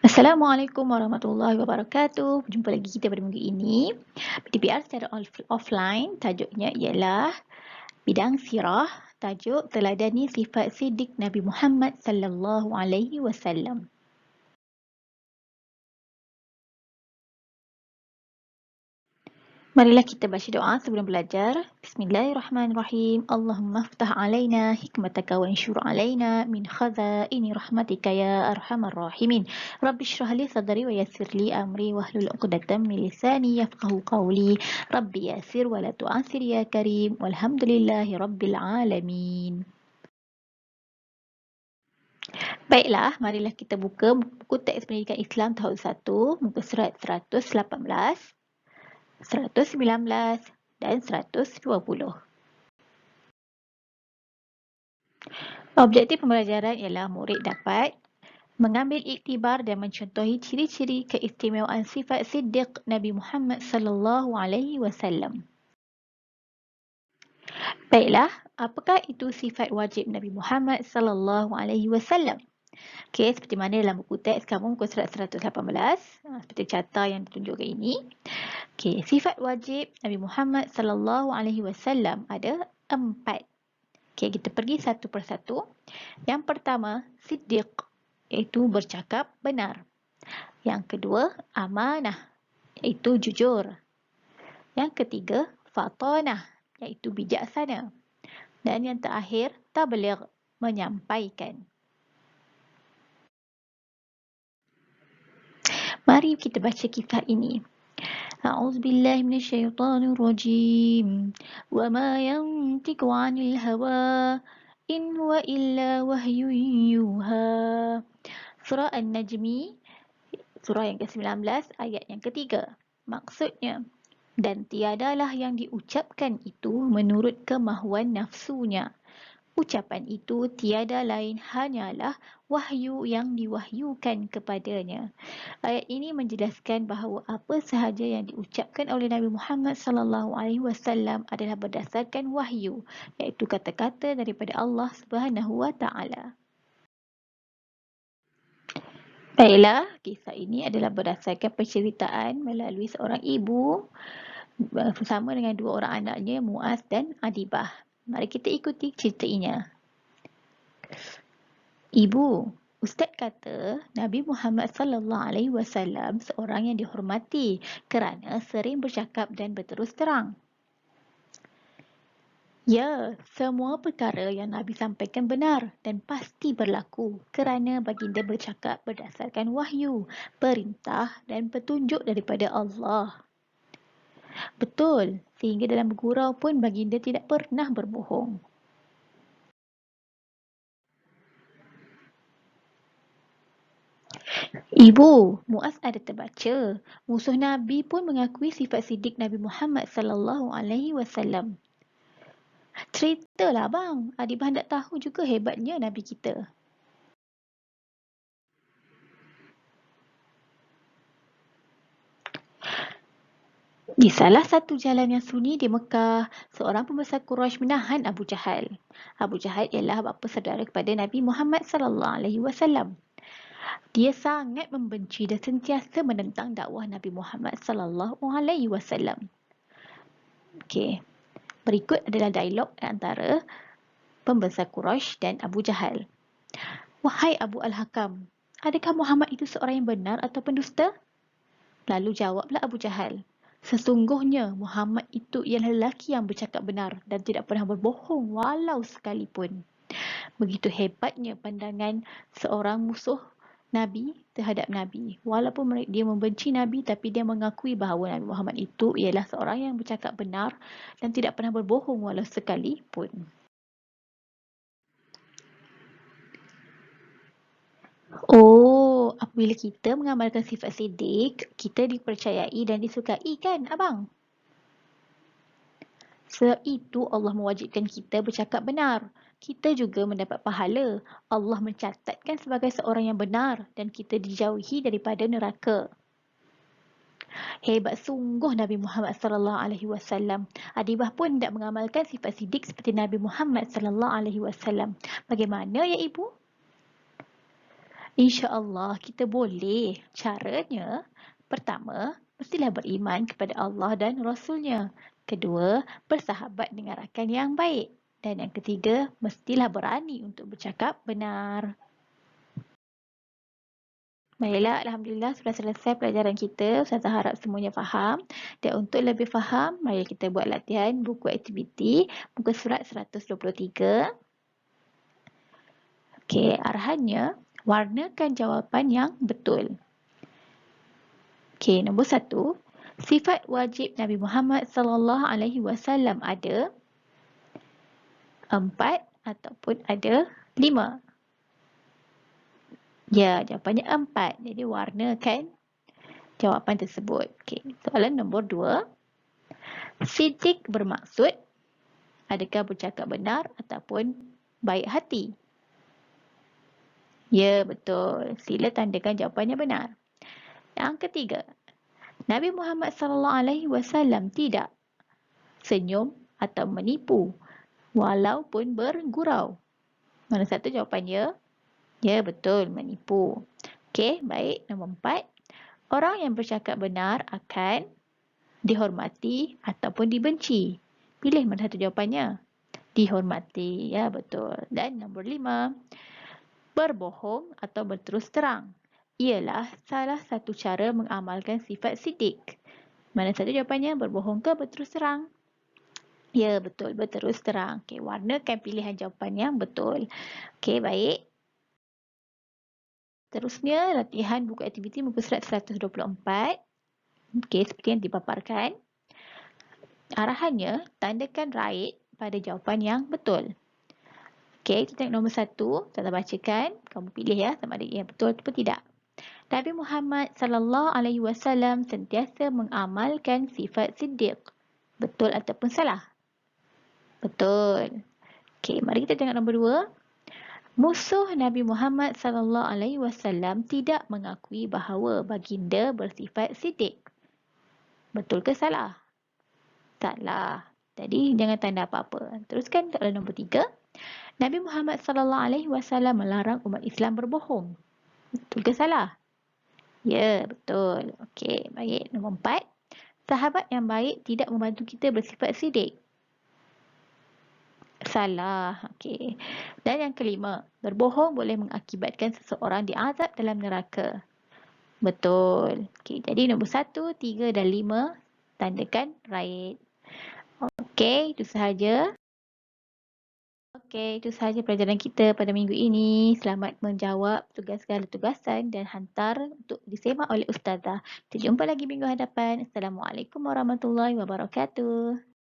Assalamualaikum warahmatullahi wabarakatuh. Jumpa lagi kita pada minggu ini. PTPR secara offline, tajuknya ialah bidang sirah. Tajuk teladani sifat sidik Nabi Muhammad sallallahu alaihi wasallam. Marilah kita baca doa sebelum belajar. Bismillahirrahmanirrahim. Allahumma ftah alaina hikmataka wa anshur alaina min khazaini rahmatika ya arhamar rahimin. Rabbi shrah li sadri wa yassir li amri wahlul 'uqdatam min lisani yafqahu qawli. Rabbi yassir wa la tu'assir ya karim. Walhamdulillahi rabbil alamin. Baiklah, marilah kita buka buku teks pendidikan Islam tahun 1, muka surat 118. 119 dan 120. Objektif pembelajaran ialah murid dapat mengambil iktibar dan mencontohi ciri-ciri keistimewaan sifat siddiq Nabi Muhammad sallallahu alaihi wasallam. Baiklah, apakah itu sifat wajib Nabi Muhammad sallallahu alaihi wasallam? Okey, seperti mana dalam buku teks kamu muka surat 118, seperti carta yang ditunjukkan ini. Okey, sifat wajib Nabi Muhammad sallallahu alaihi wasallam ada 4. Okey, kita pergi satu persatu. Yang pertama, siddiq, iaitu bercakap benar. Yang kedua, amanah, iaitu jujur. Yang ketiga, fatanah, iaitu bijaksana. Dan yang terakhir, tabligh, menyampaikan. Mari kita baca kisah ini. A'udzubillahi minasyaitonirrajim. Wa ma yantiqu 'anil hawa in huwa illa wahyun yuha. Surah An-Najmi, surah yang ke-19, ayat yang ketiga. Maksudnya, dan tiadalah yang diucapkan itu menurut kemahuan nafsunya. Ucapan itu tiada lain hanyalah wahyu yang diwahyukan kepadanya. Ayat ini menjelaskan bahawa apa sahaja yang diucapkan oleh Nabi Muhammad sallallahu alaihi wasallam adalah berdasarkan wahyu, iaitu kata-kata daripada Allah Subhanahu wa taala. Baiklah, kisah ini adalah berdasarkan penceritaan melalui seorang ibu bersama dengan dua orang anaknya, Muaz dan Adibah. Mari kita ikuti ceritanya. Ibu, Ustaz kata Nabi Muhammad sallallahu alaihi wasallam seorang yang dihormati kerana sering bercakap dan berterus terang. Ya, semua perkara yang Nabi sampaikan benar dan pasti berlaku kerana baginda bercakap berdasarkan wahyu, perintah dan petunjuk daripada Allah. Betul, sehingga dalam bergurau pun baginda tidak pernah berbohong. Ibu, Muaz ada terbaca, musuh Nabi pun mengakui sifat sidik Nabi Muhammad sallallahu alaihi wasallam. Ceritalah abang, Adibah hendak tahu juga hebatnya Nabi kita. Di salah satu jalan yang sunyi di Mekah, seorang pembesar Quraisy menahan Abu Jahal. Abu Jahal ialah bapa saudara kepada Nabi Muhammad sallallahu alaihi wasallam. Dia sangat membenci dan sentiasa menentang dakwah Nabi Muhammad sallallahu alaihi wasallam. Okey. Berikut adalah dialog antara pembesar Quraisy dan Abu Jahal. Wahai Abu Al-Hakam, adakah Muhammad itu seorang yang benar atau pendusta? Lalu jawablah Abu Jahal, sesungguhnya Muhammad itu ialah lelaki yang bercakap benar dan tidak pernah berbohong walau sekalipun. Begitu hebatnya pandangan seorang musuh Nabi terhadap Nabi. Walaupun dia membenci Nabi, tapi dia mengakui bahawa Nabi Muhammad itu ialah seorang yang bercakap benar dan tidak pernah berbohong walau sekalipun. Oh, apabila kita mengamalkan sifat sidik, kita dipercayai dan disukai kan, abang? Sebab itu Allah mewajibkan kita bercakap benar. Kita juga mendapat pahala. Allah mencatatkan sebagai seorang yang benar dan kita dijauhi daripada neraka. Hebat sungguh Nabi Muhammad sallallahu alaihi wasallam. Adibah pun hendak mengamalkan sifat sidik seperti Nabi Muhammad sallallahu alaihi wasallam. Bagaimana ya ibu? InsyaAllah kita boleh. Caranya, pertama, mestilah beriman kepada Allah dan Rasulnya. Kedua, bersahabat dengan rakan yang baik. Dan yang ketiga, mestilah berani untuk bercakap benar. Baiklah, Alhamdulillah sudah selesai pelajaran kita. Ustazah harap semuanya faham. Dan untuk lebih faham, mari kita buat latihan buku aktiviti muka surat 123. Okey, arahannya, warnakan jawapan yang betul. Okey, nombor 1. Sifat wajib Nabi Muhammad sallallahu alaihi wasallam ada 4 ataupun ada 5. Ya, jawapannya 4. Jadi warnakan jawapan tersebut. Okey, soalan nombor 2. Siddiq bermaksud adakah bercakap benar ataupun baik hati? Ya, betul. Sila tandakan jawapannya benar. Yang ketiga, Nabi Muhammad sallallahu alaihi wasallam tidak senyum atau menipu walaupun bergurau. Mana satu jawapannya? Ya, betul, menipu. Okey, baik. Nombor 4. Orang yang bercakap benar akan dihormati ataupun dibenci. Pilih mana satu jawapannya. Dihormati. Ya, betul. Dan nombor 5. Berbohong atau berterus terang ialah salah satu cara mengamalkan sifat siddiq. Mana satu jawapannya? Berbohong ke berterus terang? Ya, betul. Berterus terang. Okey, warnakan pilihan jawapan yang betul. Okey, baik. Terusnya, latihan buku aktiviti muka surat 124. Okey, seperti yang dipaparkan. Arahannya, tandakan right pada jawapan yang betul. Okey, kita tengok nombor 1. Saya bacakan. Kamu pilih ya sama ada yang betul atau tidak. Nabi Muhammad sallallahu alaihi wasallam sentiasa mengamalkan sifat siddiq. Betul ataupun salah? Betul. Okey, mari kita tengok nombor 2. Musuh Nabi Muhammad sallallahu alaihi wasallam tidak mengakui bahawa baginda bersifat siddiq. Betul ke salah? Salah. Jadi jangan tanda apa-apa. Teruskan soalan nombor 3. Nabi Muhammad sallallahu alaihi wasallam melarang umat Islam berbohong. Betul ke salah? Ya, betul. Okey, baik. Nombor 4. Sahabat yang baik tidak membantu kita bersifat siddiq. Salah. Okey. Dan yang kelima, berbohong boleh mengakibatkan seseorang diazab dalam neraka. Betul. Okey, jadi nombor 1, 3 dan 5 tandakan right. Okey, itu sahaja. Okey, itu sahaja pelajaran kita pada minggu ini. Selamat menjawab segala tugasan dan hantar untuk disemak oleh Ustazah. Kita jumpa lagi minggu hadapan. Assalamualaikum warahmatullahi wabarakatuh.